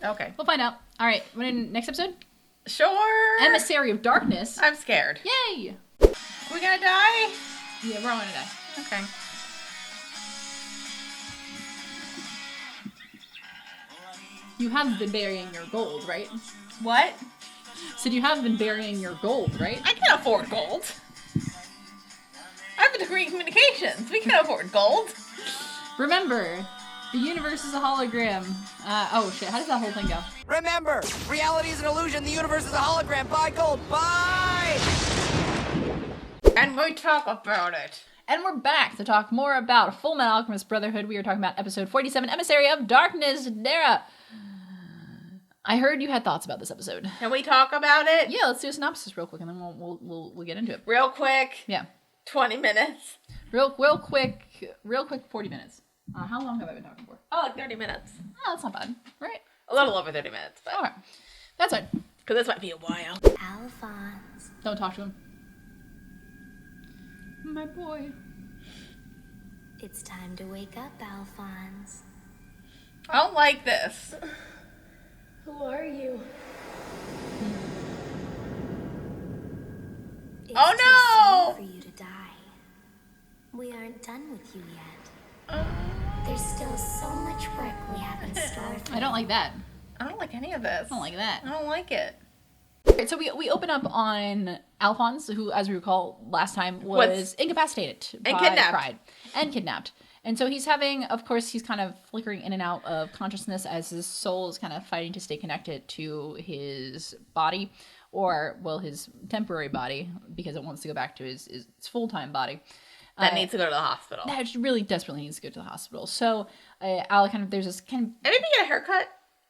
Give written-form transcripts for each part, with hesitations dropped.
Okay. We'll find out. All right. Next episode? Sure. Emissary of Darkness. I'm scared. Yay! We gonna die? Yeah, we're all gonna die. Okay. You have been burying your gold, right? What? Said you have been burying your gold, right? I can afford gold. I have a degree in communications. We can afford gold. Remember, the universe is a hologram. Oh shit, how does that whole thing go? Remember, reality is an illusion. The universe is a hologram. Buy gold. Buy! And we talk about it. And we're back to talk more about Fullmetal Alchemist Brotherhood. We are talking about episode 47, Emissary of Darkness. Dara, I heard you had thoughts about this episode. Can we talk about it? Yeah, let's do a synopsis real quick, and then we'll get into it. Real quick. Yeah. 20 minutes. Real quick, 40 minutes. How long have I been talking for? Oh, like 30 minutes. Oh, that's not bad, right? A little over 30 minutes, but... Alright. That's fine. Because this might be a while. Alphonse. Don't talk to him. My boy. It's time to wake up, Alphonse. I don't like this. Who are you? It's Oh, no! too soon for you to die. We aren't done with you yet. There's still so much work we have in store for you. I don't like that. I don't like any of this. I don't like that. I don't like it. Okay, so we open up on Alphonse, who, as we recall, last time was incapacitated and by kidnapped. Pride. And kidnapped. And so he's having, of course, he's kind of flickering in and out of consciousness as his soul is kind of fighting to stay connected to his body, or, well, his temporary body, because it wants to go back to his full-time body. That needs to go to the hospital. That really desperately needs to go to the hospital. So Al there's this kind of... And maybe get a haircut.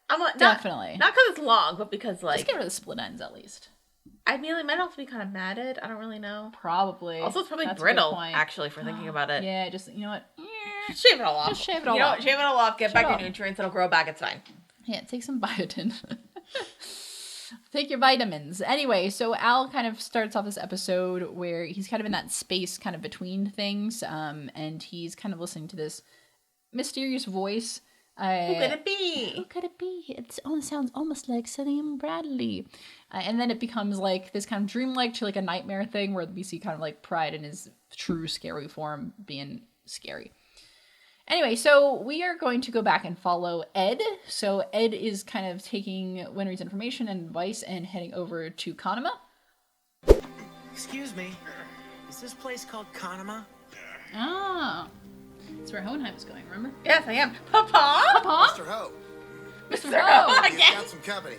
I'm like, Definitely. Not because it's long, but because, like... Just get rid of the split ends, at least. I mean, it might also be kind of matted. I don't really know. Probably. Also, it's probably That's a good brittle, point. actually, for thinking about it. Yeah, just, you know what? Just shave it all off. Just shave it all you know off. what? Shave it all off, get Shave back it your off. nutrients, it'll grow back, it's fine. Yeah, take some biotin. Take your vitamins. Anyway, so Al kind of starts off this episode where he's kind of in that space kind of between things, and he's kind of listening to this mysterious voice. Who could it be? Who could it be? It sounds almost like Salim Bradley. And then it becomes like this kind of dreamlike to like a nightmare thing where we see kind of like Pride in his true scary form being scary. Anyway, so we are going to go back and follow Ed. So Ed is kind of taking Winry's information and advice and heading over to Kanama. Excuse me. Is this place called Kanama? Ah, that's where Hohenheim is going, remember? Yes, I am. Papa? Papa? Mr. Ho, Mr. Ho, Ho! you've again? got some company.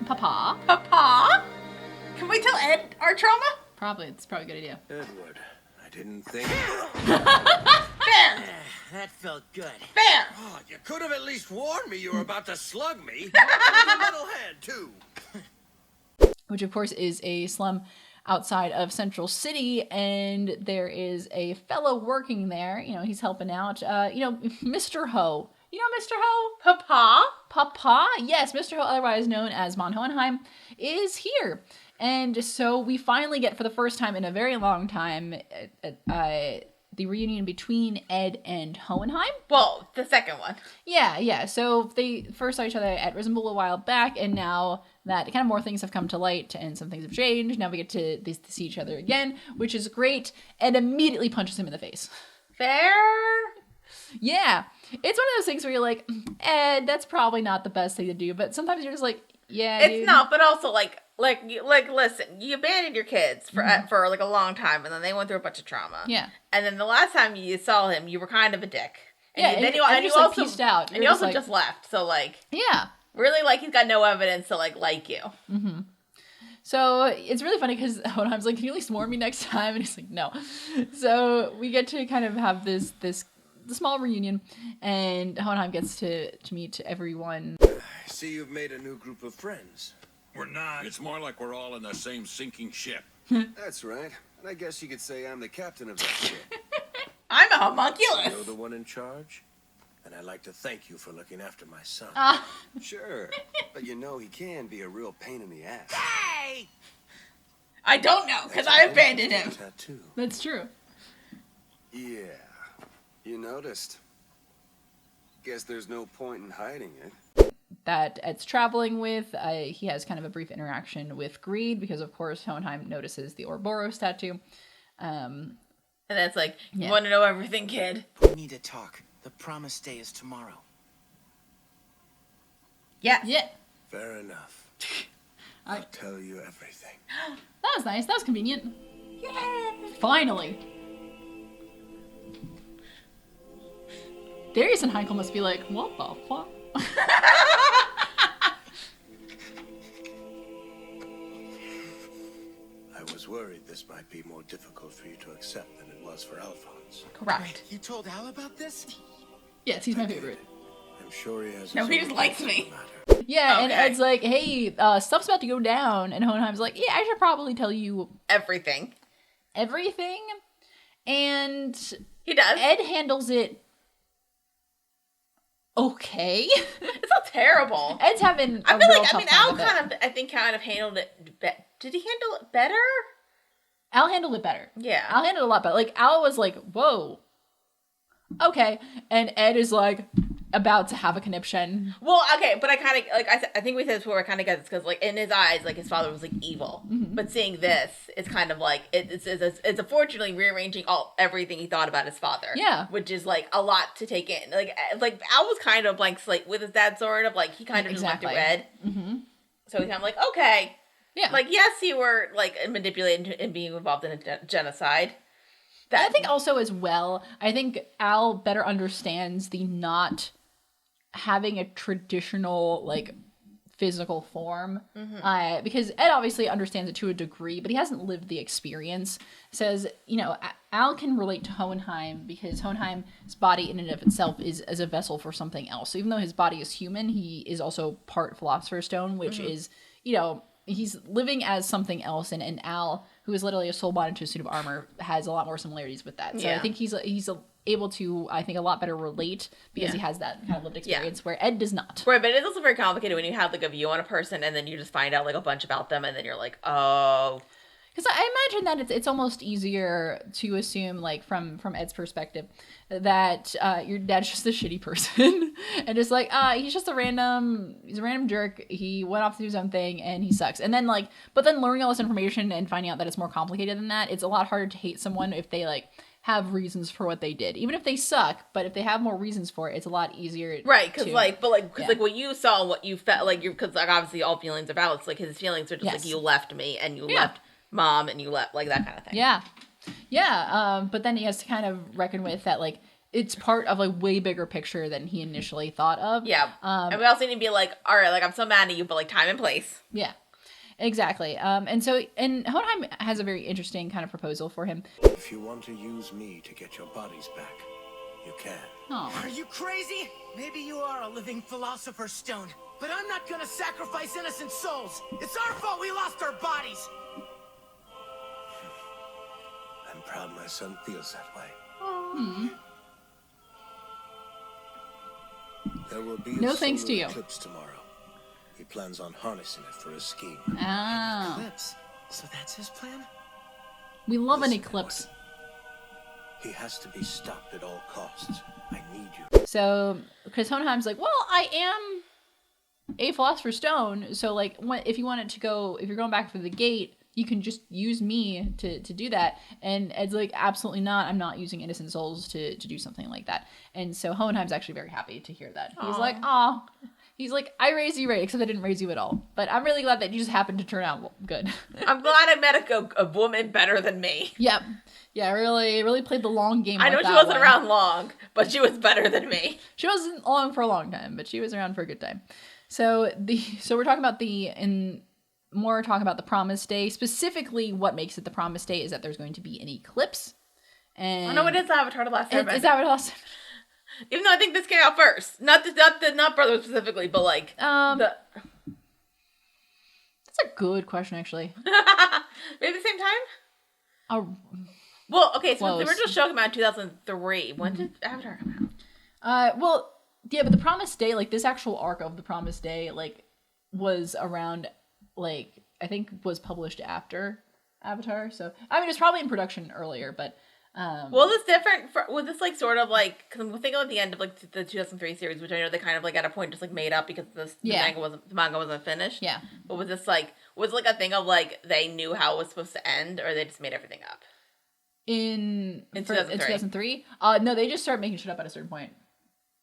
Papa? Papa? Can we tell Ed our trauma? It's probably a good idea. Edward, I didn't think... Fair. That felt good. Fair. Oh, you could have at least warned me you were about to slug me. With a metal head, too. Which of course is a slum outside of Central City, and there is a fellow working there. You know, he's helping out. Mr. Ho. You know Mr. Ho? Papa? Papa? Yes, Mr. Ho, otherwise known as Von Hohenheim, is here. And so we finally get, for the first time in a very long time, the reunion between Ed and Hohenheim. Well, the second one. Yeah. So they first saw each other at Risenbull a while back, and now that kind of more things have come to light and some things have changed, now we get to see each other again, which is great. Ed immediately punches him in the face. Fair. Yeah. It's one of those things where you're like, Ed, that's probably not the best thing to do, but sometimes you're just like, yeah, It's dude. not, but also like, listen, you abandoned your kids for like a long time, and then they went through a bunch of trauma. Yeah. And then the last time you saw him, you were kind of a dick. And Yeah, you and you just, also pieced out. And You're you also like- just left. So like, Yeah. really, like he's got no evidence to like you. So it's really funny because Hohenheim's like, can you at least warn me next time? And he's like, no. So we get to kind of have this small reunion, and Hohenheim gets to meet everyone. I see you've made a new group of friends. We're not. It's more like we're all in the same sinking ship. That's right. And I guess you could say I'm the captain of that ship. I'm a homunculus. You're the one in charge? And I'd like to thank you for looking after my son. Sure. But you know he can be a real pain in the ass. Hey! I don't know because I abandoned him. Tattoo. That's true. Yeah. You noticed. Guess there's no point in hiding it. That Ed's traveling with. He has kind of a brief interaction with Greed because, of course, Hohenheim notices the Ouroboros tattoo. And that's like, you Yeah. want to know everything, kid? We need to talk. The promised day is tomorrow. Yeah. Yeah. Fair enough. I'll tell you everything. That was nice. That was convenient. Yay! Finally. Darius and Heinkel must be like, what the fuck? I was worried this might be more difficult for you to accept than it was for Alphonse. Correct. You told Al about this? Yes, he's my favorite. I'm sure he has. No, his he own just likes thoughts on me. the matter. Yeah, and Okay. Ed's like, hey, stuff's about to go down. And Hohenheim's like, yeah, I should probably tell you Everything. everything. And He does. Ed handles it okay. It's not terrible. Ed's having a I feel real like, I tough mean, time Al with it. kind of, I think, kind of handled it. Did he handle it better? Al handled it better. Yeah. Al handled it a lot better. Like, Al was like, whoa. Okay. And Ed is like about to have a conniption. Well, okay, but I kind of like I think we said this before. I kind of get this because like in his eyes, like his father was like evil. But seeing this, it's kind of like it's unfortunately rearranging everything he thought about his father. Yeah. which is like a lot to take in. Like Al was kind of blank slate with his dad, sort of like he kind of just went through Ed. Mm-hmm. So he's kind of like, okay, Yeah. like yes, you were like manipulated and being involved in a genocide. I think also as well, I think Al better understands the not having a traditional like physical form because Ed obviously understands it to a degree, but he hasn't lived the experience. Says, you know, Al can relate to Hohenheim because Hohenheim's body in and of itself is as a vessel for something else. So even though his body is human, he is also part Philosopher's Stone, which is, you know, he's living as something else, and Al, who is literally a soul bond into a suit of armor, has a lot more similarities with that. So I think he's able to, I think, a lot better relate because he has that kind of lived experience where Ed does not. Right, but it's also very complicated when you have like a view on a person and then you just find out like a bunch about them and then you're like, oh. Because I imagine that it's almost easier to assume, like from Ed's perspective, that your dad's just a shitty person, and just like he's a random jerk. He went off to do his own thing, and he sucks. And then but then learning all this information and finding out that it's more complicated than that, it's a lot harder to hate someone if they like have reasons for what they did, even if they suck. But if they have more reasons for it, it's a lot easier. Right, because like what you saw, what you felt, like because like obviously all feelings are valid. It's like his feelings are just like you left me and you left Mom and you left, like that kind of thing. Yeah. But then he has to kind of reckon with that, like it's part of a way bigger picture than he initially thought of. Yeah. And we also need to be like, all right, like I'm so mad at you, but like time and place. Yeah. Exactly. And Hohenheim has a very interesting kind of proposal for him. If you want to use me to get your bodies back, you can. Oh. Are you crazy? Maybe you are a living Philosopher's Stone, but I'm not gonna sacrifice innocent souls. It's our fault we lost our bodies. I'm proud my son feels that way. There will be No a thanks to solar you. eclipse tomorrow. He plans on harnessing it for his scheme. Oh. Eclipse. So that's his plan? We love an Listen, eclipse. He has to be stopped at all costs. I need you. So, because Hohenheim's like, well, I am a Philosopher's Stone, so like, if you wanted to go, if you're going back through the gate, you can just use me to do that. And Ed's like, absolutely not. I'm not using innocent souls to do something like that. And so Hohenheim's actually very happy to hear that. He's like, aw. He's like, I raised you right, except I didn't raise you at all. But I'm really glad that you just happened to turn out good. I'm glad I met a woman better than me. Yep. Yeah, really played the long game. I know with she that wasn't one. around long, but she was better than me. She wasn't long for a long time, but she was around for a good time. So we're talking about more talk about the Promised Day. Specifically, what makes it the Promised Day is that there's going to be an eclipse. And I know it is Avatar: The Last Airbender. Is that what else? Even though I think this came out first, not Brotherhood specifically, but like That's a good question, actually. maybe the same time. Well, okay, so close. the original show came out in 2003. When did Avatar come out? But the Promised Day, like this actual arc of the Promised Day, like was around, like I think was published after Avatar. So I mean, it's probably in production earlier, but Well, this different. Was this like sort of like? Because I'm thinking at the end of like the 2003 series, which I know they kind of like at a point just like made up because the manga wasn't finished. Yeah. But was this like a thing of like they knew how it was supposed to end, or they just made everything up? In 2003? No, they just started making shit up at a certain point.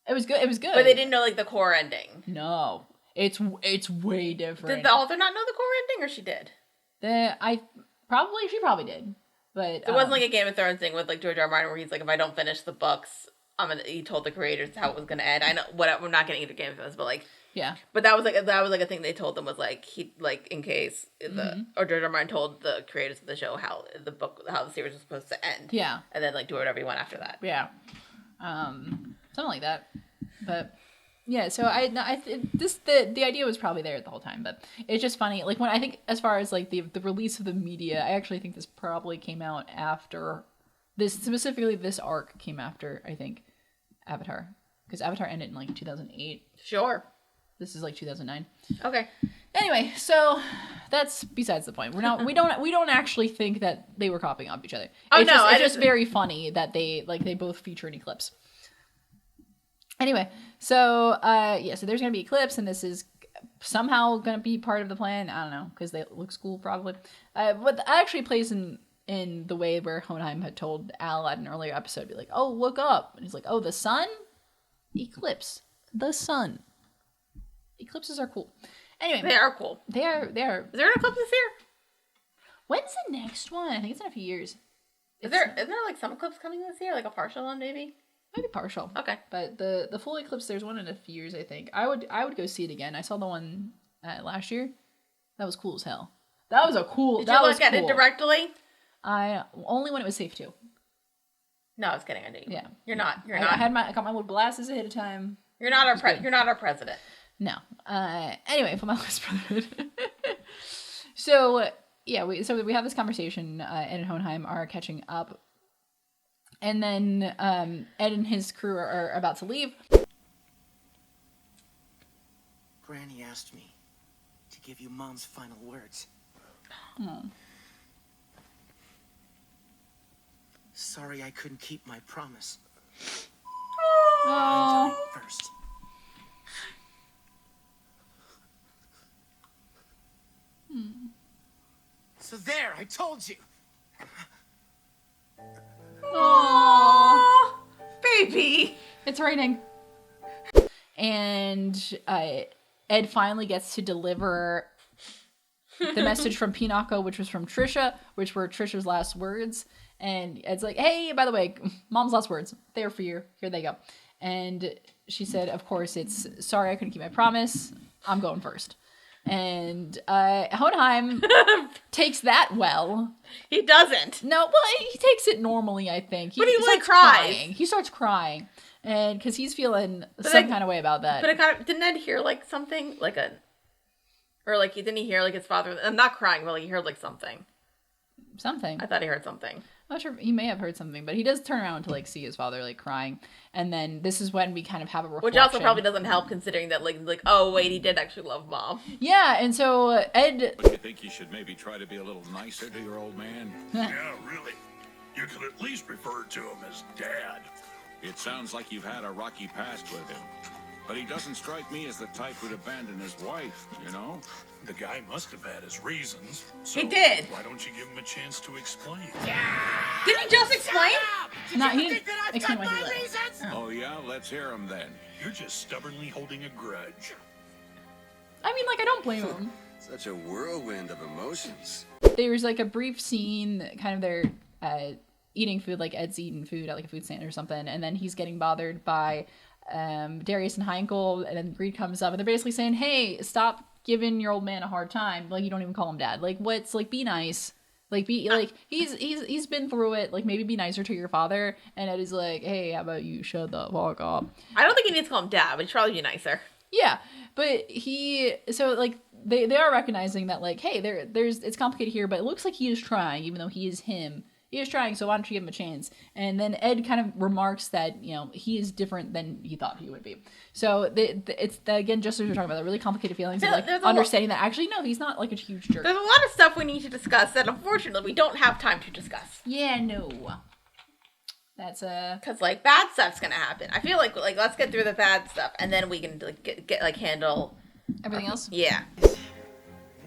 It was good. But they didn't know like the core ending. No, it's way different. Did the author not know the core ending, or she did? She probably did. But it wasn't like a Game of Thrones thing with like George R. R. Martin where he's like, if I don't finish the books, he told the creators how it was gonna end. I know we're not getting into Game of Thrones, but like yeah. But that was like a thing they told them was like he like in case or George R. R. Martin told the creators of the show how the series was supposed to end. Yeah. And then like do whatever you want after that. Yeah. Something like that. But yeah, so the idea was probably there the whole time, but it's just funny. Like when I think as far as like the release of the media, I actually think this probably came out after this, specifically this arc came after, I think, Avatar, because Avatar ended in like 2008. Sure. This is like 2009. Okay. Anyway, so that's besides the point. We don't actually think that they were copying off each other. It's just very funny that they both feature an eclipse. Anyway, so so there's gonna be eclipse, and this is somehow gonna be part of the plan. I don't know, because they looks cool probably. But that actually plays in the way where Hohenheim had told Al at an earlier episode, be like, "Oh, look up," and he's like, "Oh, the sun, eclipse, the sun." Eclipses are cool. Anyway, they are cool. They are. Is there an eclipse this year? When's the next one? I think it's in a few years. Isn't there like some eclipse coming this year, like a partial one maybe? Maybe partial. Okay. But the full eclipse, there's one in a few years, I think. I would go see it again. I saw the one last year. That was cool as hell. That was a cool. Did you look at it directly? Only when it was safe to. No, I was kidding. I knew you. Yeah. You're not. I got my little glasses ahead of time. You're not our president. No. Anyway, Fullmetal Alchemist Brotherhood. So yeah, we have this conversation. Ed and Hohenheim are catching up. And then Ed and his crew are about to leave. Granny asked me to give you Mom's final words. Oh. Sorry I couldn't keep my promise. Oh. I'm dying first. So there, I told you. Aww, baby. It's raining. And Ed finally gets to deliver the message from Pinako, which was from Trisha, which were Trisha's last words. And Ed's like, hey, by the way, Mom's last words. They're for you. Here they go. And she said, of course, it's sorry I couldn't keep my promise. I'm going first. And Hohenheim takes that well. He doesn't. No, well, he takes it normally, I think. But he like starts cries. Crying. He starts crying, and because he's feeling some kind of way about that. But it kind of, didn't Ed hear like something didn't he hear like his father? I'm not crying, but like he heard like something. Something. I thought he heard something. I'm not sure. He may have heard something, but he does turn around to like see his father like crying, and then this is when we kind of have a reflection. Which also probably doesn't help considering that like oh wait, he did actually love Mom. Yeah, and so Ed. But you think you should maybe try to be a little nicer to your old man? Yeah, really. You could at least refer to him as Dad. It sounds like you've had a rocky past with him. But he doesn't strike me as the type who'd abandon his wife, you know? The guy must have had his reasons. So He did. Why don't you give him a chance to explain? Didn't he just explain? No, he didn't explain why he left. Oh yeah? Let's hear him then. You're just stubbornly holding a grudge. I mean, like, I don't blame him. Such a whirlwind of emotions. There's like a brief scene, kind of they're eating food, like Ed's eating food at like a food stand or something, and then he's getting bothered by Darius and Heinkel, and then Greed comes up, and they're basically saying, hey, stop giving your old man a hard time. Like, you don't even call him dad. Like, what's, like, be nice. Like, be, like, he's been through it. Like, maybe be nicer to your father. And Ed is like, hey, how about you shut the fuck up? I don't think he needs to call him dad, but he should probably be nicer. Yeah, but so, like, they are recognizing that, like, hey, there's it's complicated here, but it looks like he is trying, even though he is him. He is trying, so why don't you give him a chance? And then Ed kind of remarks that, you know, he is different than he thought he would be. So it's, again, just as we're talking about, the really complicated feelings of, like, understanding that actually, no, he's not, like, a huge jerk. There's a lot of stuff we need to discuss that, unfortunately, we don't have time to discuss. Yeah, no. That's because like bad stuff's gonna happen. I feel like let's get through the bad stuff and then we can like get like handle everything else. Yeah. You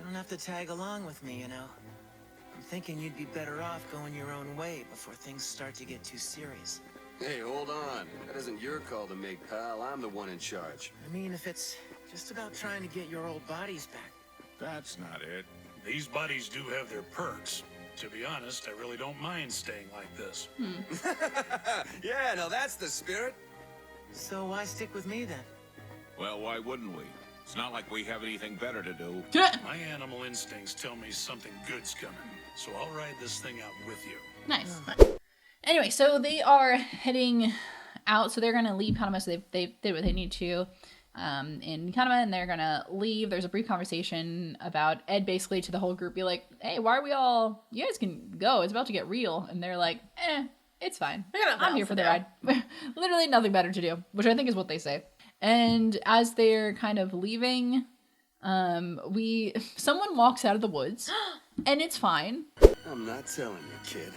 don't have to tag along with me, you know. I'm thinking you'd be better off going your own way before things start to get too serious. Hey, hold on. That isn't your call to make, pal. I'm the one in charge. I mean, if it's just about trying to get your old bodies back. That's not it. These buddies do have their perks. To be honest, I really don't mind staying like this. Yeah, no, that's the spirit. So why stick with me then? Well, why wouldn't we? It's not like we have anything better to do. My animal instincts tell me something good's coming, so I'll ride this thing out with you. Nice. Anyway, so they are heading out. So they're going to leave Kanama. So they did what they need to in Kanama, and they're going to leave. There's a brief conversation about Ed basically to the whole group be like, hey, why are we all... You guys can go. It's about to get real. And they're like, it's fine. I'm here for the ride. Literally nothing better to do, which I think is what they say. And as they're kind of leaving, someone walks out of the woods, and it's fine. I'm not telling you, kid.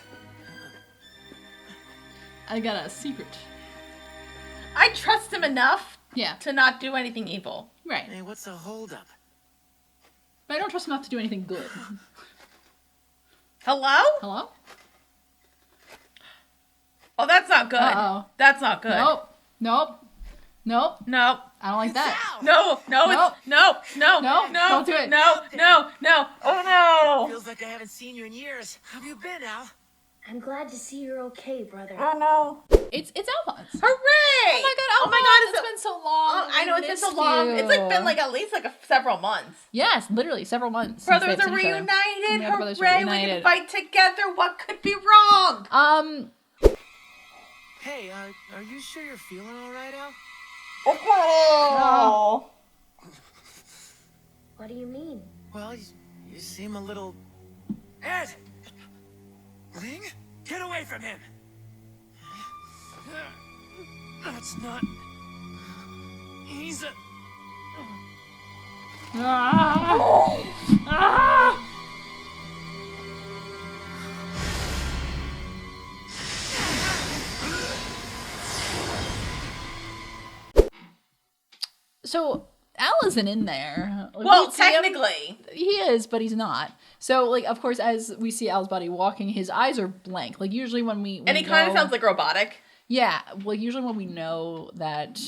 I got a secret. I trust him enough Yeah. to not do anything evil. Right. Hey, what's the holdup? But I don't trust him enough to do anything good. Hello? Hello? Oh, that's not good. Uh-oh. That's not good. Nope. No. I don't like that. No. Nope. No. Don't do it. No. Oh no. Feels like I haven't seen you in years. How have you been, Al? I'm glad to see you're okay, brother. Oh no. It's Alphonse. Hooray! Oh my god, it's been so long. Oh, I know it's been so long. It's like been like at least like several months. Yes, literally several months. Brothers are reunited. Yeah, brothers are Hooray! We reunited. can fight together. What could be wrong? Hey, are you sure you're feeling all right, Al? Oh. What do you mean? Well, you seem a little... Ed! Ling? Get away from him! That's not... He's a... So Al isn't in there. Like, Well, we see him. technically. He is, but he's not. So, like, of course, as we see Al's body walking, his eyes are blank. Like, usually when we And he kind of sounds like robotic. Yeah, well, usually when we know that,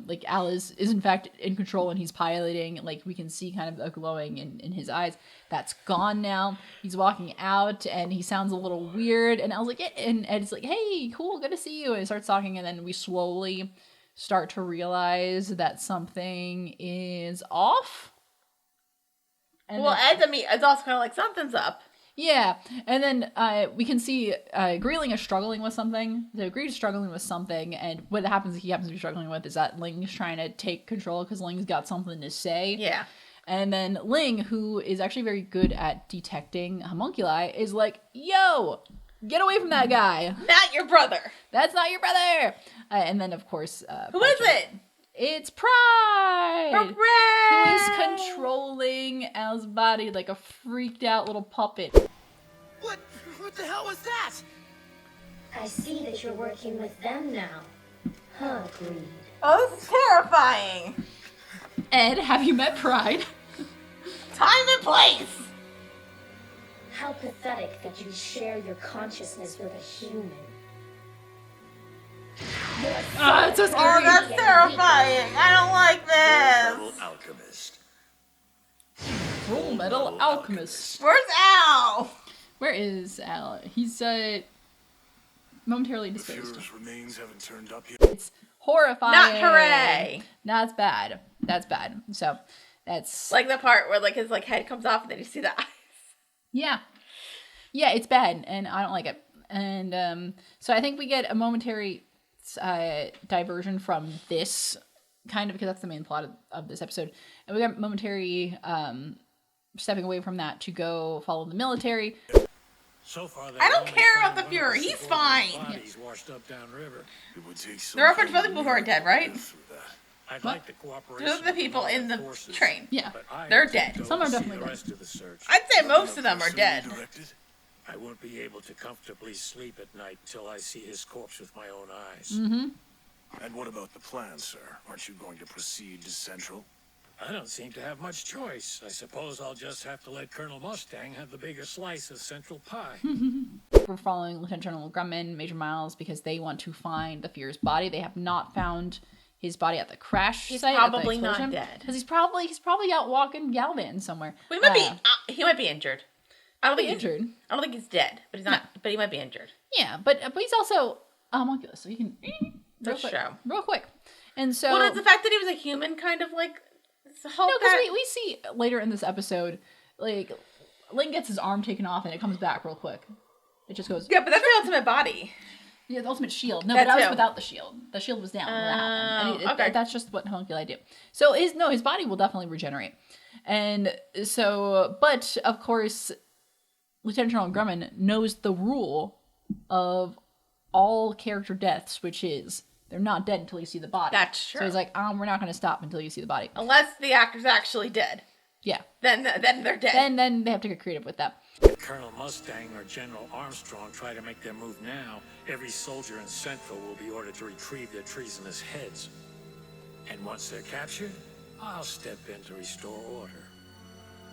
like, Al is in fact in control and he's piloting, like, we can see kind of a glowing in his eyes. That's gone now. He's walking out, and he sounds a little weird, and Al's like, yeah, and Ed's like, hey, cool, good to see you, and he starts talking, and then we slowly start to realize that something is off. And Well, then, Ed's also kind of like, something's up. yeah, and then we can see Greeling is struggling with something. So Greed is struggling with something, and what happens he happens to be struggling with is that Ling's trying to take control because Ling's got something to say. Yeah. And then Ling, who is actually very good at detecting homunculi, is like, yo, get away from that guy. Not your brother. That's not your brother. And then, of course... Who is it? It's Pride! Hooray! Who is controlling Al's body like a freaked out little puppet. What the hell was that? I see that you're working with them now. Huh, Greed? Oh, this is terrifying. Ed, have you met Pride? Time and place. How pathetic that you share your consciousness with a human. It's so Oh, scary. that's terrifying. I don't like Fullmetal this. Alchemist. Fullmetal Alchemist. Where's Al? Where is Al? He's momentarily The disposed. Fuhrer's remains haven't turned up yet. It's horrifying. Not hooray. That's bad. That's bad. So that's Like the part where like his like head comes off and then you see the eyes. yeah, it's bad, and I don't like it. And so I think we get a momentary diversion from this kind of because that's the main plot of this episode, and we got momentary stepping away from that to go follow the military. So far, I don't care about the Fuhrer. He's fine. Bodies washed up downriver. It would take There are a bunch of other people who are dead, right? through that. I'd What? like the cooperation. Those are the people of in the forces, train. Yeah, but I They're intend dead. to Some are oversee definitely the dead. rest of the search. I'd say most of them are dead. Directed? I won't be able to comfortably sleep at night till I see his corpse with my own eyes. And what about the plan, sir? Aren't you going to proceed to Central? I don't seem to have much choice. I suppose I'll just have to let Colonel Mustang have the bigger slice of Central Pie. We're following Lieutenant General Grumman, Major Miles, because they want to find the Fear's body. They have not found his body at the crash He's site. probably not dead. Because he's probably out walking Galvan somewhere. Well, he might be injured. I don't think injured. I don't think he's dead, but he's not. No. But he might be injured. Yeah, but he's also a homunculus, so he can real quick. And so, well, it's the fact that he was a human, kind of like. No, because we see later in this episode, like Link gets his arm taken off and it comes back real quick. It just goes. Yeah, but that's the ultimate body. Yeah, the ultimate shield. No, but that was without the shield. The shield was down when that happened. And that's just what homunculi do. So his body will definitely regenerate. And so, but of course, Lieutenant General Grumman knows the rule of all character deaths, which is they're not dead until you see the body. That's true. So he's like, we're not going to stop until you see the body. Unless the actor's actually dead. Yeah. Then they're dead. Then they have to get creative with that. If Colonel Mustang or General Armstrong try to make their move now, every soldier in Central will be ordered to retrieve their treasonous heads. And once they're captured, I'll step in to restore order.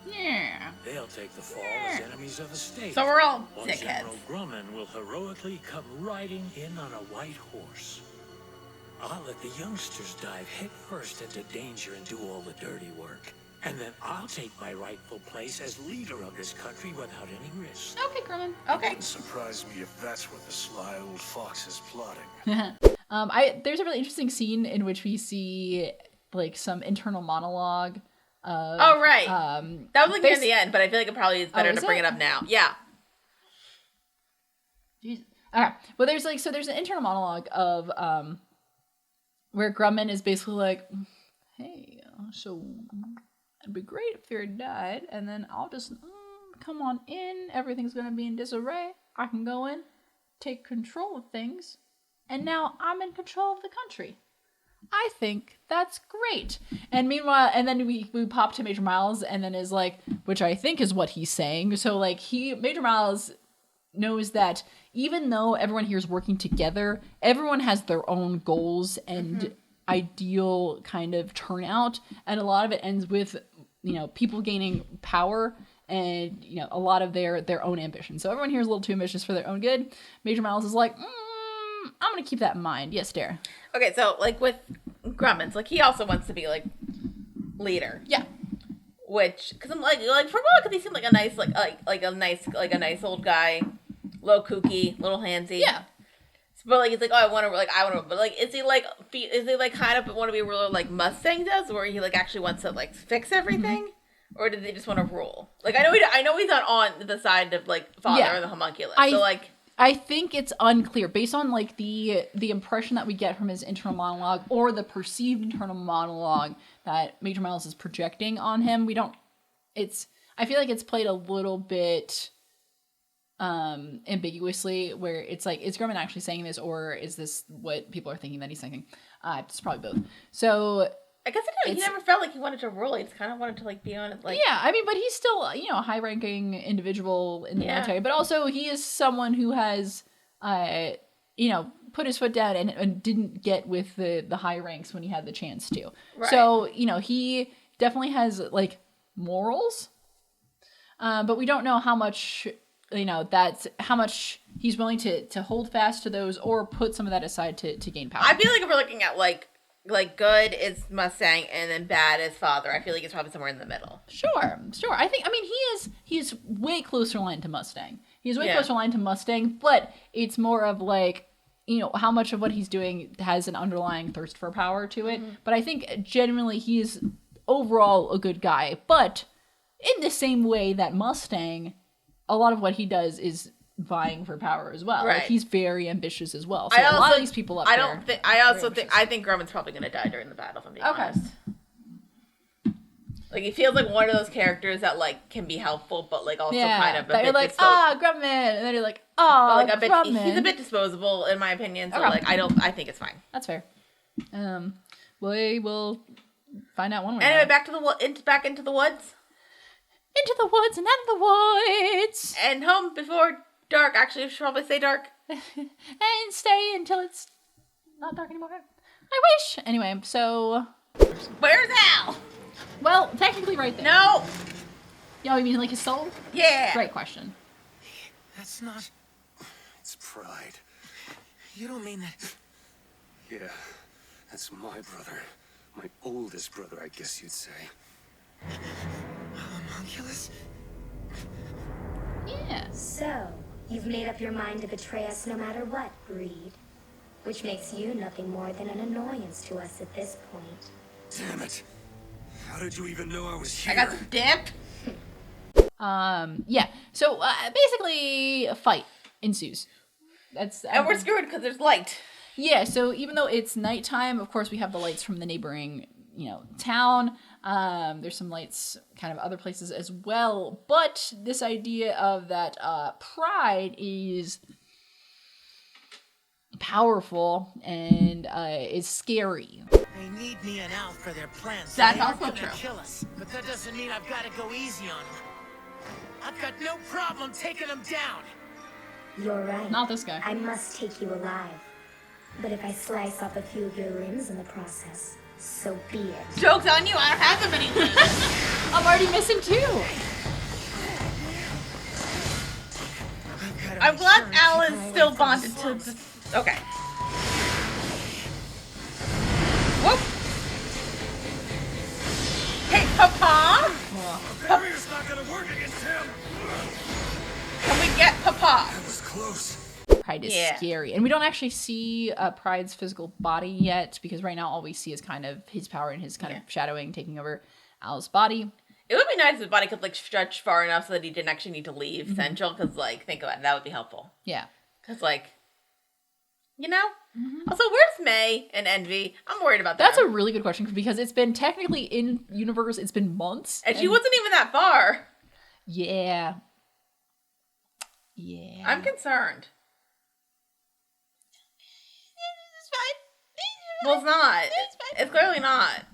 Yeah. They'll take the fall as enemies of the state. So we're all While dickheads. General Grumman will heroically come riding in on a white horse. I'll let the youngsters dive headfirst into danger and do all the dirty work. And then I'll take my rightful place as leader of this country without any risk. Okay, Grumman. It Okay. wouldn't surprise me if that's what the sly old fox is plotting. There's a really interesting scene in which we see like some internal monologue. Oh right. That was like near the end, but I feel like it probably is better to bring it up now. Yeah. Jesus. Okay. Well, there's an internal monologue of where Grumman is basically like, hey, so it'd be great if Fear died, and then I'll just come on in. Everything's gonna be in disarray. I can go in, take control of things, and now I'm in control of the country. I think that's great. And meanwhile, and then we pop to Major Miles, and then is like, which I think is what he's saying. So like Major Miles knows that even though everyone here is working together, everyone has their own goals and ideal kind of turnout, and a lot of it ends with people gaining power and a lot of their own ambition. So everyone here is a little too ambitious for their own good. Major Miles is like, I'm gonna keep that in mind. Yes, Dara. Okay, so like with Grumman's, like he also wants to be like leader. Yeah. Which, because I'm like for a while, because he seemed like a nice a nice old guy, little kooky, little handsy. Yeah. But like it's like, oh, I want to, but like is he like kind of want to be a ruler like Mustang does, where he like actually wants to like fix everything, or did they just want to rule? Like I know he's not on the side of like father or the homunculus. I think it's unclear based on like the impression that we get from his internal monologue or the perceived internal monologue that Major Miles is projecting on him. I feel like it's played a little bit ambiguously, where it's like, is Grumman actually saying this, or is this what people are thinking that he's thinking? It's probably both. So I guess he never felt like he wanted to rule. He just kind of wanted to like be on it. Like, yeah, I mean, but he's still a high-ranking individual in the military. But also, he is someone who has put his foot down and didn't get with the high ranks when he had the chance to. Right. So he definitely has like morals, but we don't know how much that's how much he's willing to hold fast to those or put some of that aside to gain power. I feel like if we're looking at like good is Mustang and then bad is father, I feel like it's probably somewhere in the middle. Sure. He's way closer aligned to Mustang. He's way closer aligned to Mustang, but it's more of like, how much of what he's doing has an underlying thirst for power to it. Mm-hmm. But I think genuinely he's overall a good guy. But in the same way that Mustang, a lot of what he does is vying for power as well. Right. Like he's very ambitious as well. So a lot of these people up there. I think Grumman's probably going to die during the battle, if I'm being honest. Like he feels like one of those characters that like can be helpful, but like also kind of a bit like, Grumman, and then you're like, Grumman. He's a bit disposable in my opinion. So like I think it's fine. That's fair. We will find out one way. Anyway, back into the woods. Into the woods and out of the woods. And home before dark. Actually, I should probably say dark. And stay until it's not dark anymore. I wish. Anyway, so... Where's Al? Well, technically right there. No. Oh, you mean like his soul? Yeah. Great question. That's not... It's pride. You don't mean that... Yeah, that's my brother. My oldest brother, I guess you'd say. Homunculus? Yeah. So, you've made up your mind to betray us no matter what, Breed. Which makes you nothing more than an annoyance to us at this point. Damn it. How did you even know I was here? I got some dip. Yeah. So, basically, a fight ensues. That's... And we're screwed because there's light. Yeah, so even though it's nighttime, of course, we have the lights from the neighboring, town. There's some lights kind of other places as well. But this idea of that pride is powerful and is scary. They need me and Al for their plans. So That's they are also gonna true. Kill us, but that doesn't mean I've got to go easy on them. I've got no problem taking them down. You're right. Not this guy. I must take you alive. But if I slice off a few of your limbs in the process, so be it. Joke's on you. I don't have that many limbs. I'm already missing two. I'm glad Alan's still bonded to the... Okay. Whoop. Hey, Papa. Barrier's not gonna work against him. Can we get Papa? That was close. Pride is Yeah. scary. And we don't actually see Pride's physical body yet, because right now all we see is kind of his power and his kind of shadowing taking over Al's body. It would be nice if his body could, like, stretch far enough so that he didn't actually need to leave Central, because, like, think about it. That would be helpful. Yeah. Because, like, Also, where's May and Envy? I'm worried about that. That's a really good question, because it's been technically in universe, it's been months. And she wasn't even that far. Yeah. Yeah. I'm concerned. Well, it's not. It's clearly not.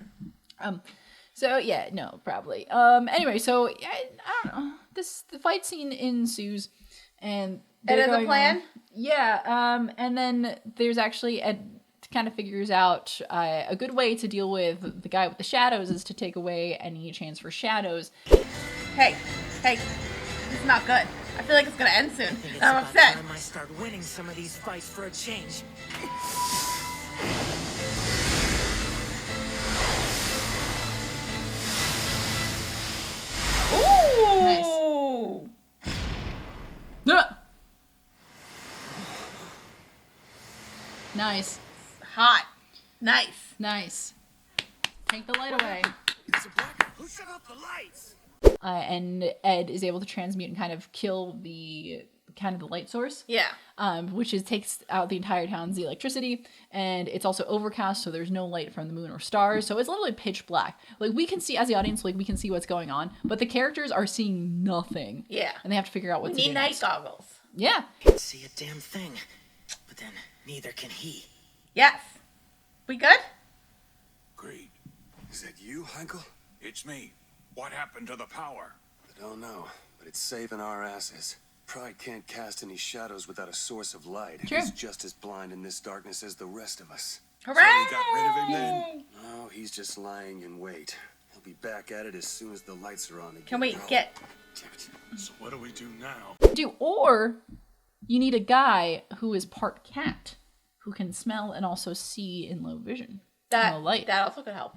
So yeah, no, probably. Anyway, so I don't know. The fight scene ensues, and Ed has a going plan? on. Yeah. And then there's actually Ed kind of figures out a good way to deal with the guy with the shadows is to take away any chance for shadows. Hey, this is not good. I feel like it's gonna end soon. I think it's I'm about upset. time I start winning some of these fights for a change. Ooh! Ah! Nice. Hot. Nice. Nice. Take the light away. It's a black. Who shut off the lights? And Ed is able to transmute and kind of kill the light source. Yeah. Which takes out the entire town's electricity, and it's also overcast, so there's no light from the moon or stars, so it's literally pitch black. Like, we can see, as the audience, like, we can see what's going on, but the characters are seeing nothing. Yeah. And they have to figure out what We to do need night next. goggles. Yeah. Can't see a damn thing. But then, neither can he. Yes. We good? Greed. Is that you, Heinkel? It's me. What happened to the power? I don't know, but it's saving our asses. Pride can't cast any shadows without a source of light. True. He's just as blind in this darkness as the rest of us. Hooray! So we got rid of him then? No, he's just lying in wait. He'll be back at it as soon as the lights are on again. Can we Oh, get... damn it. So what do we do now? Or you need a guy who is part cat, who can smell and also see in low vision. That, No light. that also could help.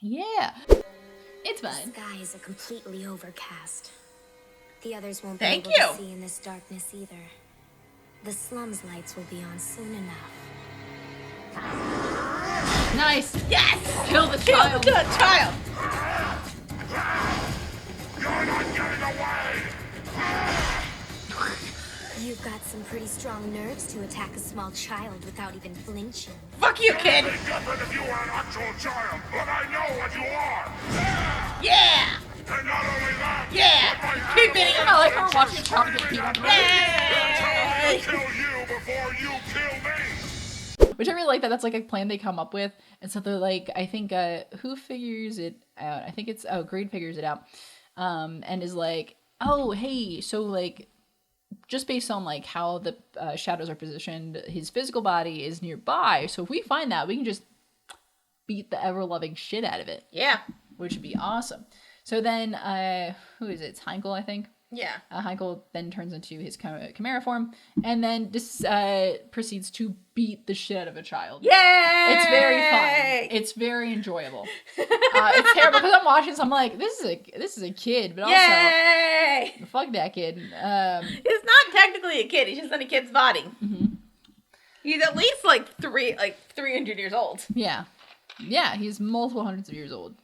Yeah. It's The fine. sky is completely overcast. The others won't Thank be able you. to see in this darkness either. The slums lights will be on soon enough. Nice. Yes! Kill the child. Kill the child! You're not getting away! You've got some pretty strong nerves to attack a small child without even flinching. Fuck you, kid! Be different if you were an actual child, but I know what you are! Yeah! And not only that, Yeah! Keep beating him! I like how we're watching a child get beat up. Yay! kill you before you kill me! Which I really like that. That's like a plan they come up with. And so they're like, I think, who figures it out? I think it's, Greed figures it out. and is like, oh, hey, so like, just based on like how the shadows are positioned, his physical body is nearby. So if we find that, we can just beat the ever-loving shit out of it. Yeah. Which would be awesome. So then, who is it? It's Heinkel, I think. Yeah. Heinkel then turns into his chimera form, and then proceeds to beat the shit out of a child. Yay! It's very fun. It's very enjoyable. It's terrible because I'm watching, so I'm like, this is a kid, but also, Yay! fuck that kid. He's not technically a kid. He's just in a kid's body. Mm-hmm. He's at least like 300 years old. Yeah, he's multiple hundreds of years old.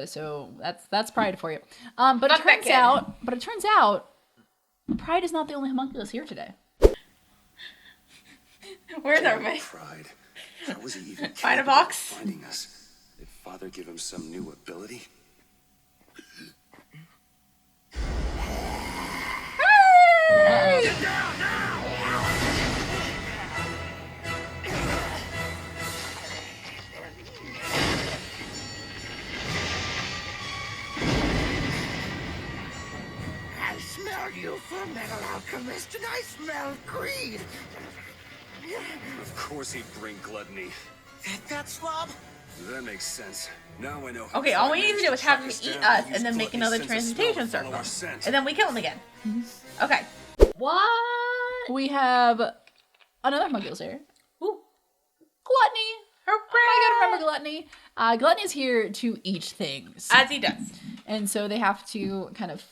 So that's Pride for you. But Fuck it turns out, Pride is not the only homunculus here today. Where's everybody? Pride. How was he even Find a capable of box. finding us? Did Father give him some new ability? Get down now! I smell you, Fullmetal Alchemist, and I smell greed. Of course he'd bring gluttony. That slob? That makes sense. Now I know how Okay, all we Pride need to do is managed have him track eat down us use and then make gluttony's another sense of smell transmutation to follow circle. our scent. And then we kill him again. Okay. What? We have another homunculus here. Ooh. Gluttony. Hooray! I gotta remember Gluttony. Gluttony is here to eat things. As he does. And so they have to kind of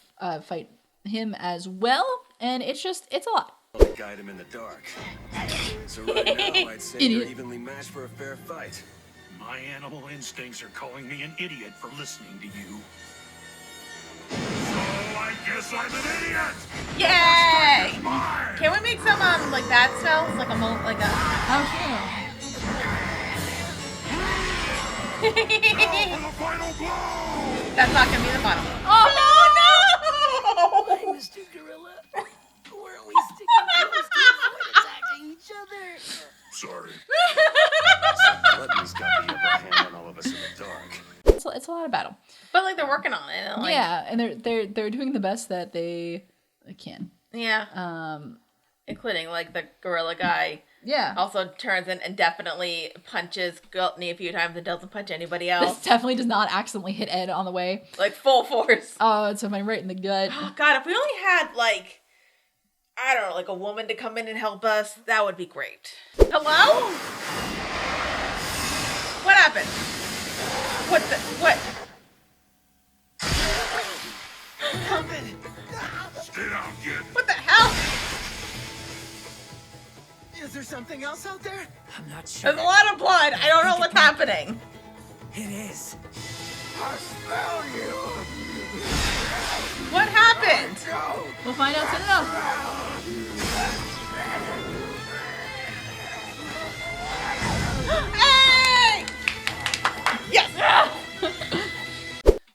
fight him as well. And it's a lot. Only guide him in the dark. So right now, I'd say Idiot. they're evenly matched for a fair fight. My animal instincts are calling me an idiot for listening to you. So I guess I'm an idiot! Yay! Mine! Can we make some like bad smells? Like a Oh, sure. Now for the final blow! That's not gonna be the final. Oh, no! Mr. Gorilla, weren't we sticking close to avoid attacking each other? Sorry. Gluttony's got the upper hand on all of us in the dark. It's a lot of battle. But like they're working on it. And, like, Yeah, and they're doing the best that they can. Yeah. Including like the gorilla guy. Yeah. Also turns in and definitely punches Gluttony a few times and doesn't punch anybody This else. definitely does not accidentally hit Ed on the way. Like full force. Oh, it's somebody right in the gut. Oh God, if we only had like, I don't know, like a woman to come in and help us, that would be great. Hello? What happened? What? Stay down, kid. What the hell? Is there something else out there? I'm not sure. There's a lot of blood. I don't know what's happening. It is. I smell you. What happened? No. We'll find out soon enough. Hey! Yes!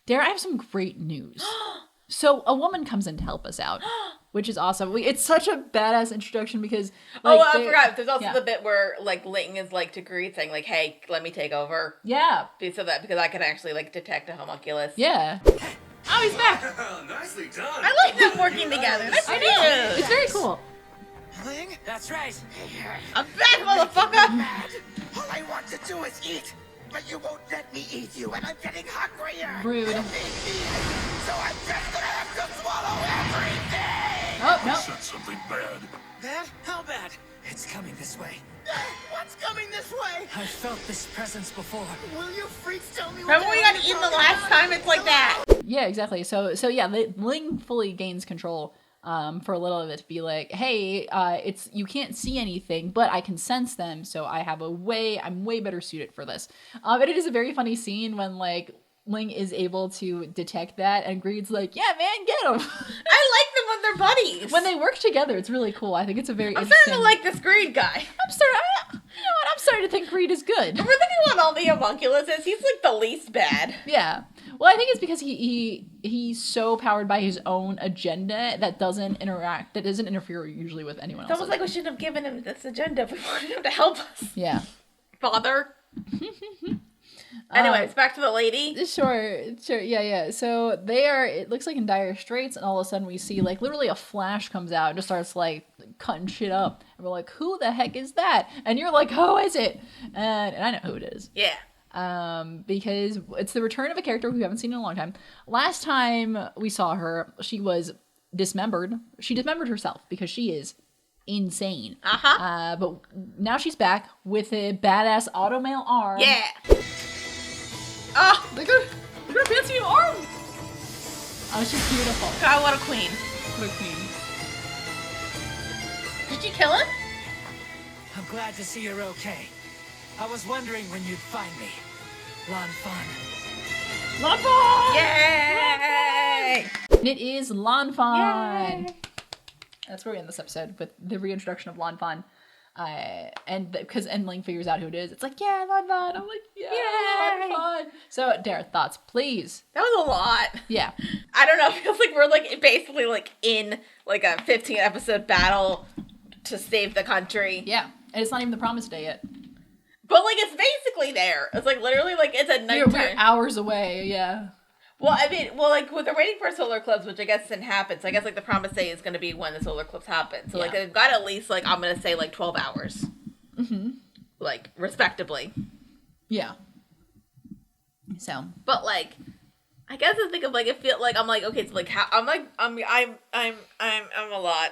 Dara, I have some great news. So a woman comes in to help us out, which is awesome. It's such a badass introduction because like, I forgot. There's also yeah. the bit where like Ling is like to Greed saying like, "Hey, let me take over." Yeah. Because I can actually like detect a homunculus. Yeah. Oh, he's back. Nicely done. I like them working together. That's I cute. know. It's very cool. Ling? That's right. I'm back, motherfucker. Mad. All I want to do is eat, but you won't let me eat you, and I'm getting hungrier. Rude. You need me, so I'm just gonna have to swallow everything. Oh, no. Said something bad. Bad? How bad? It's coming this way. What's coming this way? I felt this presence before. Will you freaks tell me what Remember when we got eaten the last time? It's like that. Yeah, exactly. So yeah, Ling fully gains control for a little of it to be like, hey, it's you can't see anything, but I can sense them, so I'm way better suited for this. But it is a very funny scene when like Ling is able to detect that, and Greed's like, yeah, man, get him. I like them when they're buddies. When they work together, it's really cool. I think it's a very I'm interesting. starting to like this Greed guy. You know what? I'm starting to think Greed is good. We're thinking about all the homunculuses. He's like the least bad. Yeah. Well, I think it's because he's so powered by his own agenda that doesn't interfere usually with anyone else. It's almost like we shouldn't have given him this agenda if we wanted him to help us. Yeah. Father. Anyways, back to the lady. Sure, yeah. So they are, it looks like in dire straits, and all of a sudden we see like literally a flash comes out and just starts like cutting shit up. And we're like, who the heck is that? And you're like, who is it? And I know who it is. Yeah. Because it's the return of a character we haven't seen in a long time. Last time we saw her, she was dismembered. She dismembered herself because she is insane. But now she's back with a badass automail arm. Yeah. Look at her fancy new arm. Oh, she's beautiful. God, what a queen. What a queen. Did you kill him? I'm glad to see you're okay. I was wondering when you'd find me. Lon Fun. Lanfan! Yay! And it is Lanfan. That's where we end this episode with the reintroduction of Lanfan. And because Endling figures out who it is, it's like, yeah, Lanfan. I'm like, yeah, Lanfan. So, Dara, thoughts, please. That was a lot. Yeah. I don't know. It feels like we're like basically like in like a 15 episode battle to save the country. Yeah. And it's not even the promised day yet. But like it's basically there. It's like literally like it's a nighttime. We're hours away, yeah. Well, I mean, like with the waiting for solar eclipse, which I guess didn't happen. So I guess like the promised day is going to be when the solar eclipse happens. So like they've got at least like I'm going to say like 12 hours. Mm-hmm. Like respectably. Yeah. So, but like, I guess I think of like it feel like I'm like okay, so like how I'm a lot.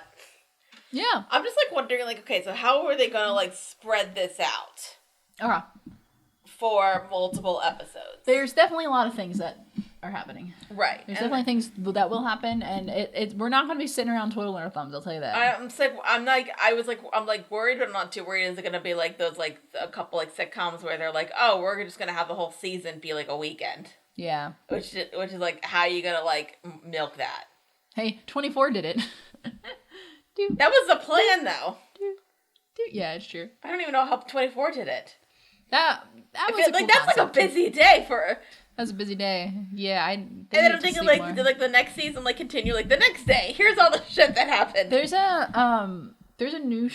Yeah. I'm just like wondering like okay, so how are they going to like spread this out? Okay. For multiple episodes. There's definitely a lot of things that are happening. Right. There's definitely things that will happen, and we're not going to be sitting around twiddling our thumbs, I'll tell you that. I'm worried, but I'm not too worried. Is it going to be like those, like, a couple, like, sitcoms where they're like, oh, we're just going to have the whole season be, like, a weekend? Yeah. Which is, like, how are you going to, like, milk that? Hey, 24 did it. That was the plan, though. Yeah, it's true. I don't even know how 24 did it. That was a cool that's concept. like a busy day for. That was a busy day. Yeah, And then I'm thinking like the next season like continue like the next day. Here's all the shit that happened. There's a new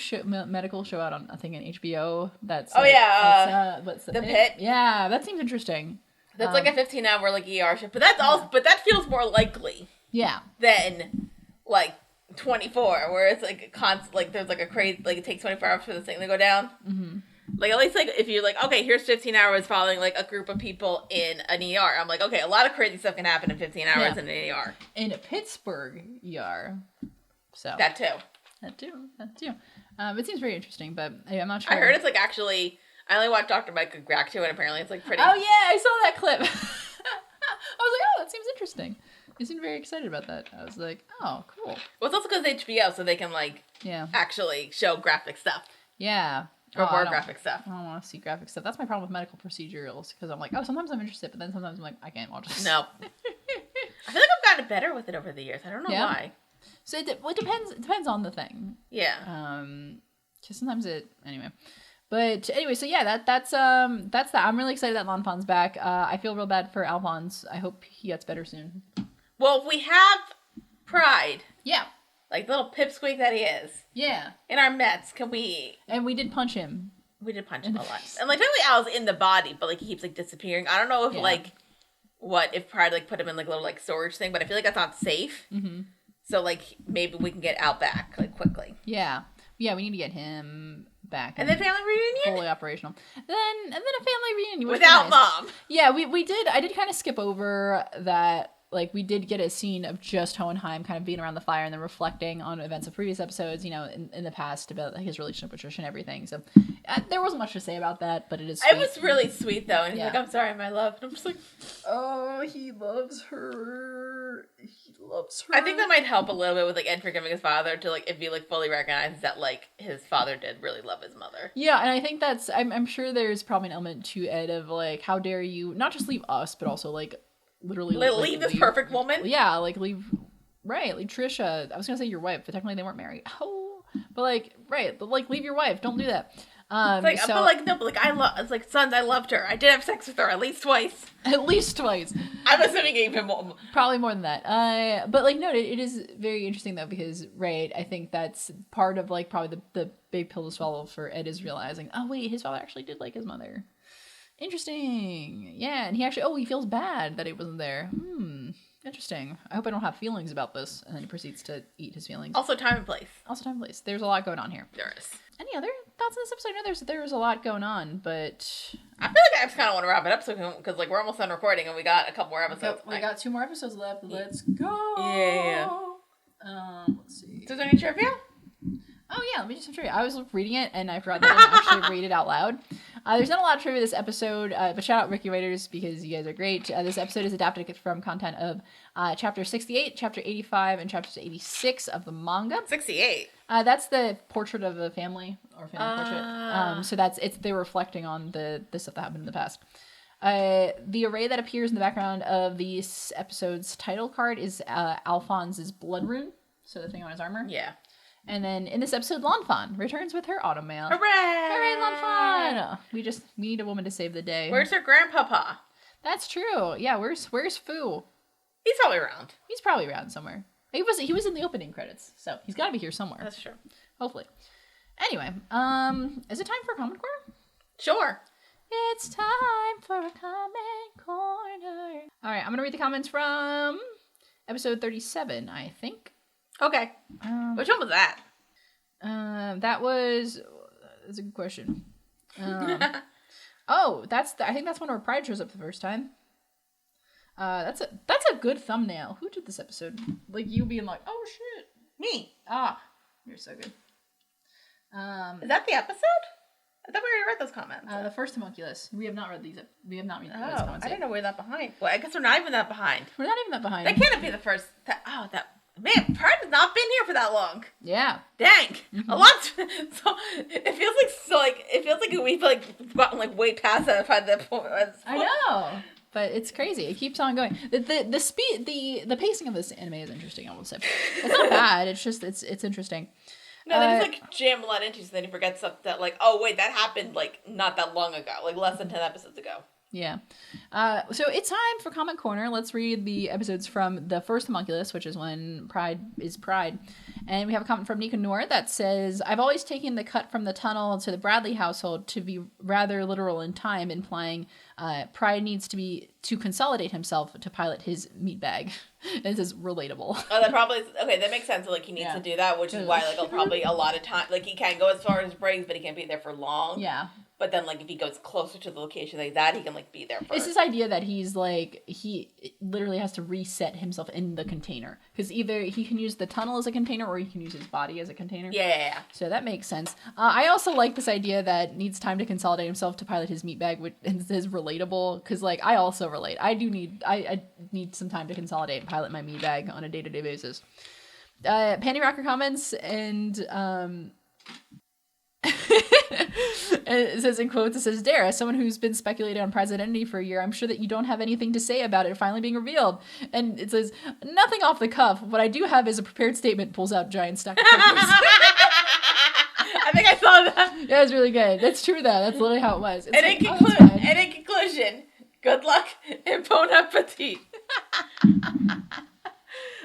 medical show out on I think on HBO. That's what's the Pit? Yeah, that seems interesting. That's like a 15-hour like ER shift, but that feels more likely. Yeah. Than like 24, where it's like like there's like a crazy like it takes 24 hours for this thing to go down. Mm-hmm. Like, at least, like, if you're like, okay, here's 15 hours following, like, a group of people in an ER. I'm like, okay, a lot of crazy stuff can happen in 15 hours in an ER. In a Pittsburgh ER. So. That too. It seems very interesting, but I'm not sure. I heard it's, like, actually, I only watched Dr. Michael Grack too, and apparently it's, like, pretty. Oh, yeah, I saw that clip. I was like, oh, that seems interesting. They seemed very excited about that. I was like, oh, cool. Well, it's also because it's HBO, so they can, like, actually show graphic stuff. Yeah. Or more graphic stuff. I don't want to see graphic stuff. That's my problem with medical procedurals, because I'm like, oh, sometimes I'm interested, but then sometimes I'm like, I can't watch this. No. I feel like I've gotten better with it over the years. I don't know why. So it depends. It depends on the thing. Yeah. Because sometimes anyway. But anyway, so yeah, that's that. I'm really excited that Lanfan's back. I feel real bad for Alphonse. I hope he gets better soon. Well, we have Pride. Yeah. Like the little pipsqueak that he is. Yeah. In our Mets, can we... And we did punch him. We did punch him a lot. And like, technically Al's in the body, but like he keeps like disappearing. I don't know if if Pride like put him in like a little like storage thing, but I feel like that's not safe. Mm-hmm. So like maybe we can get Al back like quickly. Yeah. Yeah, we need to get him back. And then family reunion? Fully operational. Then a family reunion. Without Mom. Yeah, we did. I did kind of skip over that. Like, we did get a scene of just Hohenheim kind of being around the fire and then reflecting on events of previous episodes, you know, in the past about his relationship with Trish and everything. So, there wasn't much to say about that, but it is sweet. It was really sweet, though. And he's like, I'm sorry, my love. And I'm just like, oh, he loves her. He loves her. I think that might help a little bit with, like, Ed forgiving his father to, like, if he, like, fully recognizes that, like, his father did really love his mother. Yeah, and I think that's, I'm sure there's probably an element to Ed of, like, how dare you not just leave us, but also, like, literally leave this perfect woman. Yeah, like leave Trisha. I was gonna say your wife, but technically they weren't married. Oh, but like leave your wife. Don't do that. But I love. It's like, sons, I loved her. I did have sex with her at least twice. At least twice. I'm assuming even more. Probably more than that. But like, no, it is very interesting though, because I think that's part of like probably the big pill to swallow for Ed is realizing, oh wait, his father actually did like his mother. Interesting. Yeah, and he actually, he feels bad that he wasn't there. Interesting. I hope I don't have feelings about this. And then he proceeds to eat his feelings. Also, time and place. There's a lot going on here. There is. Any other thoughts on this episode? I know there's a lot going on, but I feel like I just kind of want to wrap it up because like we're almost done recording and we got a couple more episodes. we got 2 more episodes left. Let's go. Yeah. Let's see. So is there any trivia? Oh yeah, let me do some trivia. I was reading it and I forgot that I didn't actually read it out loud. There's not a lot of trivia this episode, but shout out Ricky Writers because you guys are great. This episode is adapted from content of chapter 68, chapter 85, and chapter 86 of the manga. 68. That's the portrait of a family or family portrait. So they're reflecting on the stuff that happened in the past. The array that appears in the background of this episode's title card is Alphonse's blood rune, so the thing on his armor. Yeah. And then in this episode, Lanfan returns with her automail. Hooray! Hooray, Lanfan! We need a woman to save the day. Where's her grandpapa? That's true. Yeah, where's Fu? He's probably around. He's probably around somewhere. He was in the opening credits, so he's got to be here somewhere. That's true. Hopefully. Anyway, is it time for a comment corner? Sure. It's time for a comment corner. All right, I'm gonna read the comments from episode 37, I think. Okay. Which one was that? That's a good question. I think that's when our pride shows up the first time. That's a good thumbnail. Who did this episode? Like you being like, oh shit. Me. You're so good. Is that the episode? I thought we already read those comments. The first homunculus. We have not read these. We have not read these comments. I didn't know we're that behind. Well, I guess we're not even that behind. We're not even that behind. That can't be the first. Man, Pride has not been here for that long. Yeah. Dang. A lot. So it feels like we've like gotten like way past that by the point. I know, but it's crazy. It keeps on going. The speed, the pacing of this anime is interesting. I will say it's not bad. It's just it's interesting. No, they just like jam a lot into, so then you forget stuff that like, oh wait, that happened like not that long ago, like less than 10 episodes ago. Yeah. So it's time for Comment Corner. Let's read the episodes from the first homunculus, which is when Pride is Pride. And we have a comment from Nika Noor that says, I've always taken the cut from the tunnel to the Bradley household to be rather literal in time, implying Pride needs to consolidate himself to pilot his meat bag. This is relatable. Oh, that probably is, okay, that makes sense. Like he needs to do that, which is why like probably a lot of time, like he can't go as far as Briggs, but he can't be there for long. Yeah. But then, like, if he goes closer to the location like that, he can, like, be there first. It's this idea that he's, like, he literally has to reset himself in the container. Because either he can use the tunnel as a container or he can use his body as a container. Yeah. So that makes sense. I also like this idea that needs time to consolidate himself to pilot his meat bag, which is relatable. Because, like, I also relate. I need some time to consolidate and pilot my meat bag on a day-to-day basis. Panty Rocker comments and... it says in quotes, it says, Dara, someone who's been speculating on Pride's identity for a year, I'm sure that you don't have anything to say about it finally being revealed. And it says, nothing off the cuff. What I do have is a prepared statement, pulls out giant stack of papers. I think I saw that. Yeah, it was really good. That's true, though. That's literally how it was. And in conclusion, good luck and bon appetit.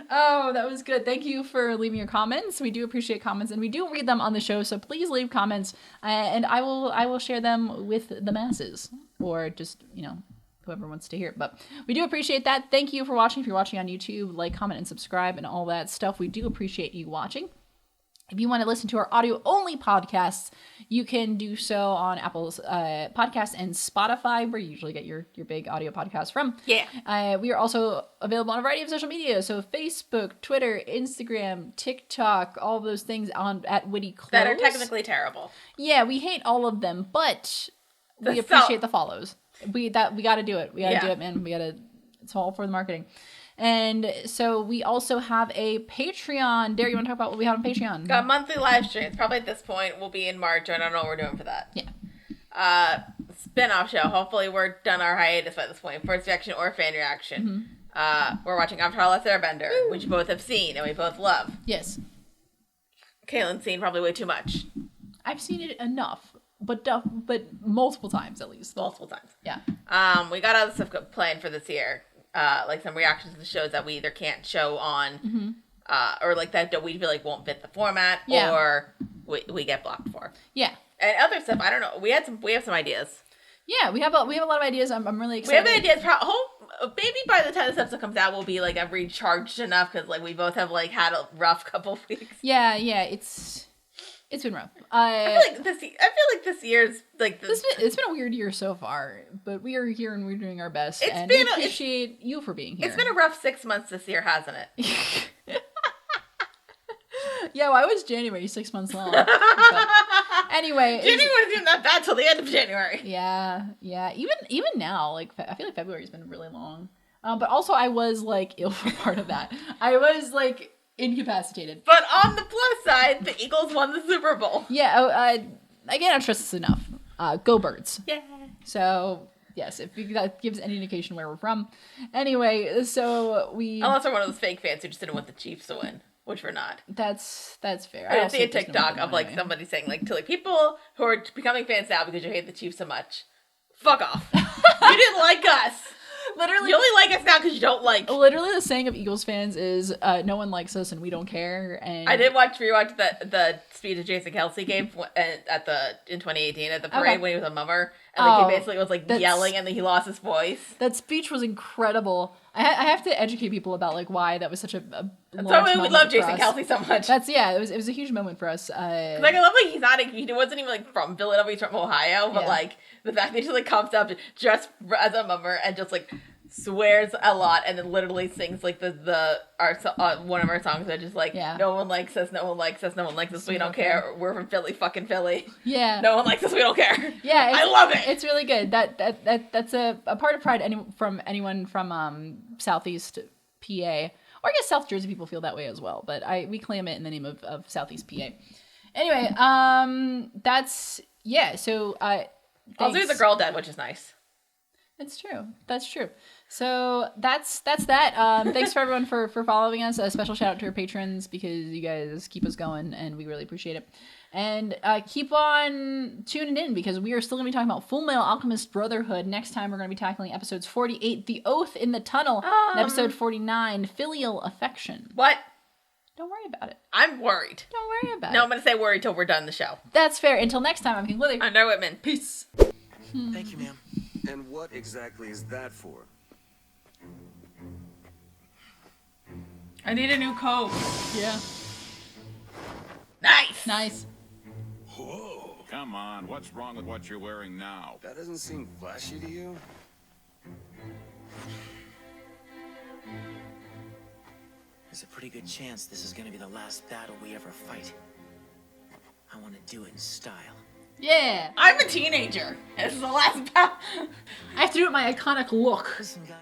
Oh, that was good. Thank you for leaving your comments. We do appreciate comments, and we do read them on the show. So please leave comments, and I will share them with the masses, or just whoever wants to hear it. But we do appreciate that. Thank you for watching. If you're watching on YouTube, like, comment, and subscribe, and all that stuff. We do appreciate you watching. If you want to listen to our audio-only podcasts, you can do so on Apple's podcast and Spotify, where you usually get your big audio podcasts from. Yeah. We are also available on a variety of social media, so Facebook, Twitter, Instagram, TikTok, all of those things at Witty Close. That are technically terrible. Yeah, we hate all of them, but we appreciate the follows. We got to do it. We got to do it, man. It's all for the marketing. And so we also have a Patreon. Dara, you want to talk about what we have on Patreon? Got monthly live streams. Probably at this point we'll be in March. I don't know what we're doing for that. Yeah. Spin-off show. Hopefully we're done our hiatus by this point. First reaction or fan reaction. Mm-hmm. We're watching Avatar: Last Airbender, which you both have seen and we both love. Yes. Caelin's seen probably way too much. I've seen it enough, but multiple times at least. Multiple times. Yeah. We got other stuff planned for this year. Like some reactions to the shows that we either can't show on, or like that we feel like won't fit the format, or we get blocked for. Yeah. And other stuff, I don't know. We have some ideas. Yeah, we have a lot of ideas. I'm really We have excited. ideas. Maybe by the time this episode comes out, we'll be like I've recharged enough because like we both have like had a rough couple of weeks. Yeah, it's been rough. I feel like this year's like It's been a weird year so far, but we are here and we're doing our best. It's and been we appreciate you for being here. It's been a rough 6 months this year, hasn't it? Yeah, why was January 6 months long? But anyway, January wasn't even that bad till the end of January. Yeah. Even now, like I feel like February's been really long. But also, I was like ill for part of that. I was like incapacitated. But on the plus side, the Eagles won the Super Bowl. Yeah. I can't trust this enough. Go Birds. Yeah. So. Yes, if that gives any indication where we're from. Anyway, so we. Unless we're one of those fake fans who just didn't want the Chiefs to win, which we're not. That's fair. I did see a TikTok of like somebody saying like to like people who are becoming fans now because you hate the Chiefs so much. Fuck off. You didn't like us. Literally, you only like us now because you don't like. Literally, the saying of Eagles fans is, "No one likes us and we don't care." And I did rewatch the speech of Jason Kelce gave in 2018 at the parade when he was a mummer, and like he basically was like yelling, and then he lost his voice. That speech was incredible. I have to educate people about like why that was such a That's why we love Jason Kelce so much. It was a huge moment for us. Like I love like he wasn't even like from Philadelphia, he's from Ohio, but like the fact that he just like comes up just as a mummer and just like swears a lot and then literally sings like one of our songs that just like no one likes us, no one likes us, no one likes us, we don't care. We're from Philly, fucking Philly. Yeah. No one likes us, we don't care. Yeah, I love it. It's really good. That's a part of pride from anyone from Southeast PA. Or I guess South Jersey people feel that way as well, but we claim it in the name of Southeast PA. Anyway, so also there's a girl dead, which is nice. That's true. So that's that. Thanks for everyone for following us. A special shout out to our patrons because you guys keep us going and we really appreciate it. And keep on tuning in because we are still going to be talking about Fullmetal Alchemist Brotherhood. Next time we're going to be tackling episodes 48, The Oath in the Tunnel, and episode 49, Filial Affection. What? Don't worry about it. I'm worried. Don't worry about it. No, I'm going to say worried till we're done the show. That's fair. Until next time, I'm King Willie. I'm Dara Whitman. Peace. Thank you, ma'am. And what exactly is that for? I need a new coat. Yeah. Nice. Whoa. Come on, what's wrong with what you're wearing now? That doesn't seem flashy to you? There's a pretty good chance this is gonna be the last battle we ever fight. I want to do it in style. Yeah. I'm a teenager. This is the last battle. I have to do it with my iconic look. Listen, guys.